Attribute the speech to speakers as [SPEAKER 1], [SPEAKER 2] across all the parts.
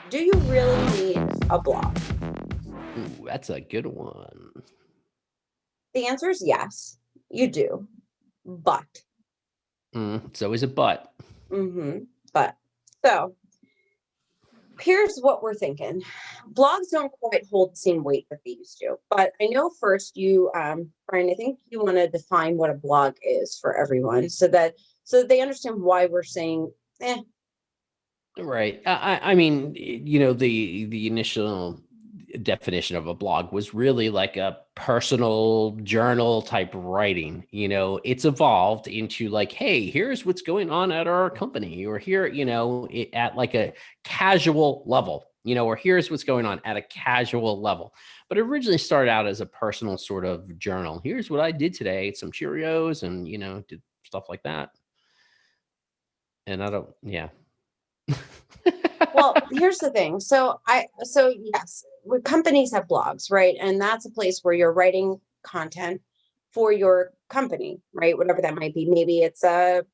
[SPEAKER 1] Do you really need a blog?
[SPEAKER 2] Ooh, that's a good one.
[SPEAKER 1] The answer is yes, you do. But,
[SPEAKER 2] It's always a but.
[SPEAKER 1] hmm but, so here's what we're thinking. Blogs don't quite hold the same weight that they used to. But I know first you, Brian, I think you want to define what a blog is for everyone so that they understand why we're saying, eh,
[SPEAKER 2] Right. I mean, the initial definition of a blog was really like a personal journal type writing. It's evolved into like, hey, here's what's going on at our company, or here, at like a casual level, or here's what's going on at a casual level. But it originally started out as a personal sort of journal. Here's what I did today, ate some Cheerios and, did stuff like that. And I don't, yeah.
[SPEAKER 1] well, here's the thing. So yes, companies have blogs, right? And that's a place where you're writing content for your company, right? Whatever that might be. Maybe it's a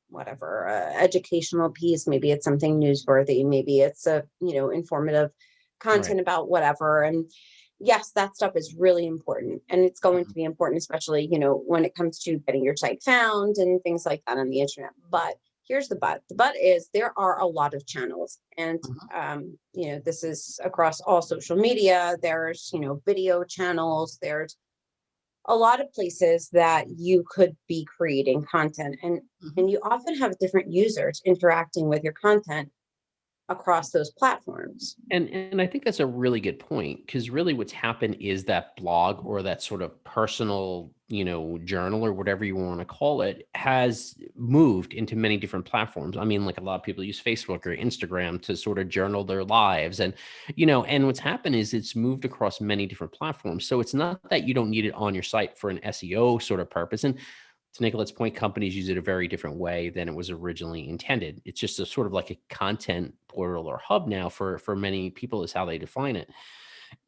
[SPEAKER 1] whatever educational piece, maybe it's something newsworthy, maybe it's a informative
[SPEAKER 2] Right.
[SPEAKER 1] content about whatever. And yes, that stuff is really important, and it's going to
[SPEAKER 2] Mhm.
[SPEAKER 1] be important, especially when it comes to getting your site found and things like that on the internet. But here's the but is there are a lot of channels, and
[SPEAKER 2] Mhm.
[SPEAKER 1] this is across all social media. There's video channels, there's a lot of places that you could be creating content,
[SPEAKER 2] Mhm.
[SPEAKER 1] and you often have different users interacting with your content across those platforms.
[SPEAKER 2] And I think that's a really good point, because really what's happened is that blog, or that sort of personal, journal, or whatever you want to call it, has moved into many different platforms. I mean, like, a lot of people use Facebook or Instagram to sort of journal their lives. And what's happened is it's moved across many different platforms. So it's not that you don't need it on your site for an SEO sort of purpose. And to Nicolette's point, companies use it a very different way than it was originally intended. It's just a sort of like a content portal or hub now for many people, is how they define it.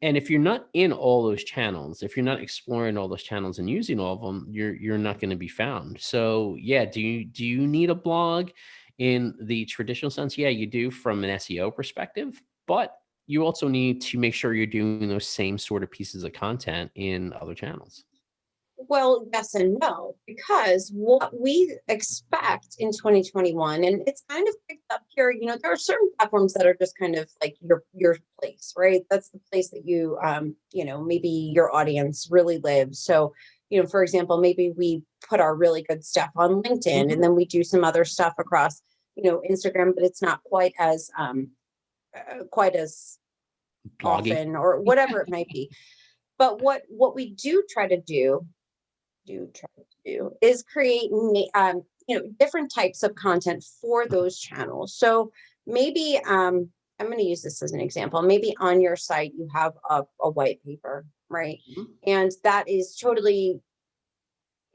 [SPEAKER 2] And if you're not in all those channels, if you're not exploring all those channels and using all of them, you're not going to be found. So yeah, do you need a blog in the traditional sense? Yeah, you do, from an SEO perspective, but you also need to make sure you're doing those same sort of pieces of content in other channels.
[SPEAKER 1] Well, yes and no, because what we expect in 2021, and it's kind of picked up here, there are certain platforms that are just kind of like your place, right? That's the place that maybe your audience really lives. So, for example, maybe we put our really good stuff on LinkedIn, and
[SPEAKER 2] Mhm.
[SPEAKER 1] then we do some other stuff across, Instagram, but it's not quite as
[SPEAKER 2] Bloggy.
[SPEAKER 1] often or whatever it might be. But what we do try to do is create different types of content for those channels. So maybe I'm going to use this as an example. Maybe on your site you have a white paper, right?
[SPEAKER 2] Mhm.
[SPEAKER 1] And that is totally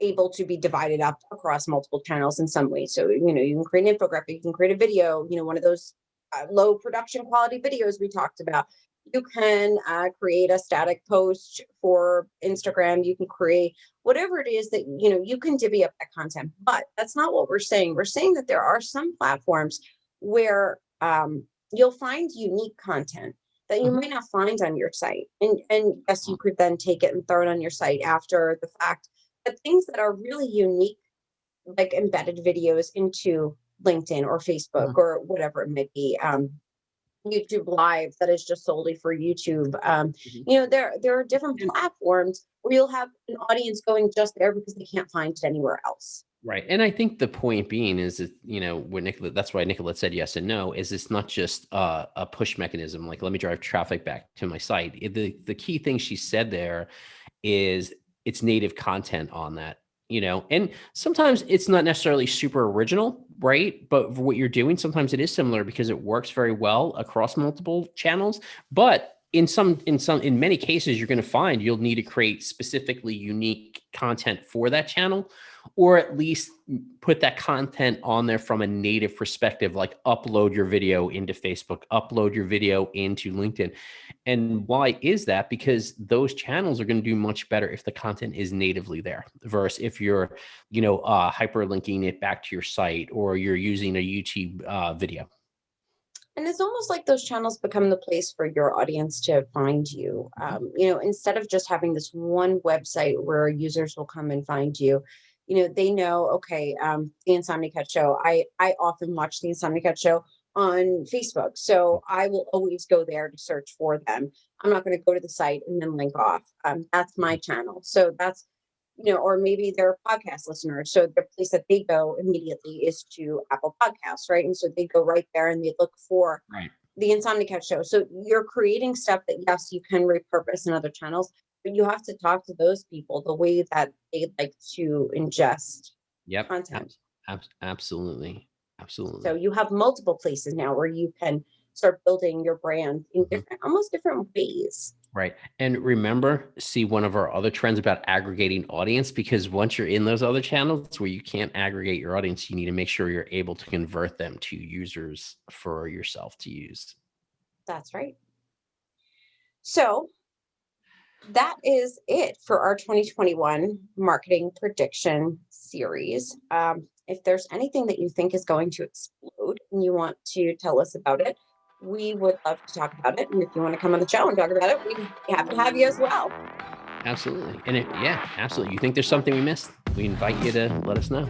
[SPEAKER 1] able to be divided up across multiple channels in some way. So you can create an infographic, you can create a video, one of those low production quality videos we talked about. You can create a static post for Instagram. You can create whatever it is that you can divvy up that content. But that's not what we're saying. We're saying that there are some platforms where you'll find unique content that you
[SPEAKER 2] Mhm.
[SPEAKER 1] might not find on your site, and yes, you could then take it and throw it on your site after the fact. But things that are really unique, like embedded videos into LinkedIn or Facebook
[SPEAKER 2] Mhm.
[SPEAKER 1] or whatever it might be, YouTube Live that is just solely for YouTube.
[SPEAKER 2] Mhm.
[SPEAKER 1] There are different
[SPEAKER 2] And
[SPEAKER 1] platforms where you'll have an audience going just there because they can't find it anywhere else.
[SPEAKER 2] right, and I think the point being is that, when Nicolette, that's why Nicolette said yes and no, is it's not just a push mechanism, like, let me drive traffic back to my site. The key thing she said there is it's native content on that, and sometimes it's not necessarily super original, right? But for what you're doing, sometimes it is similar because it works very well across multiple channels. But in many cases, you're going to find you'll need to create specifically unique content for that channel, or at least put that content on there from a native perspective, like upload your video into Facebook, upload your video into LinkedIn. And why is that? Because those channels are going to do much better if the content is natively there versus if you're, hyperlinking it back to your site or you're using a YouTube video.
[SPEAKER 1] And it's almost like those channels become the place for your audience to find you. Instead of just having this one website where users will come and find you, they know, okay, the Insomnia Cat Show. I often watch the Insomnia Cat Show on Facebook, so I will always go there to search for them. I'm not going to go to the site and then link off. That's my channel. So that's or maybe they're podcast listeners. So the place that they go immediately is to Apple Podcasts, right? And so they go right there and they look for
[SPEAKER 2] Right.
[SPEAKER 1] the Insomnia Cat Show. So you're creating stuff that, yes, you can repurpose in other channels, but you have to talk to those people the way that they like to ingest
[SPEAKER 2] Yep.
[SPEAKER 1] content.
[SPEAKER 2] Absolutely.
[SPEAKER 1] So
[SPEAKER 2] Absolutely.
[SPEAKER 1] you have multiple places now where you can start building your brand in
[SPEAKER 2] Mhm.
[SPEAKER 1] almost different ways.
[SPEAKER 2] Right. And remember, see one of our other trends about aggregating audience, because once you're in those other channels where you can't aggregate your audience, you need to make sure you're able to convert them to users for yourself to use.
[SPEAKER 1] That's right. So that is it for our 2021 marketing prediction series. If there's anything that you think is going to explode and you want to tell us about it, we would love to talk about it. And if you want to come on the show and talk about it, we'd be happy to have you as well.
[SPEAKER 2] Absolutely. And yeah, absolutely. You think there's something we missed? We invite you to let us know.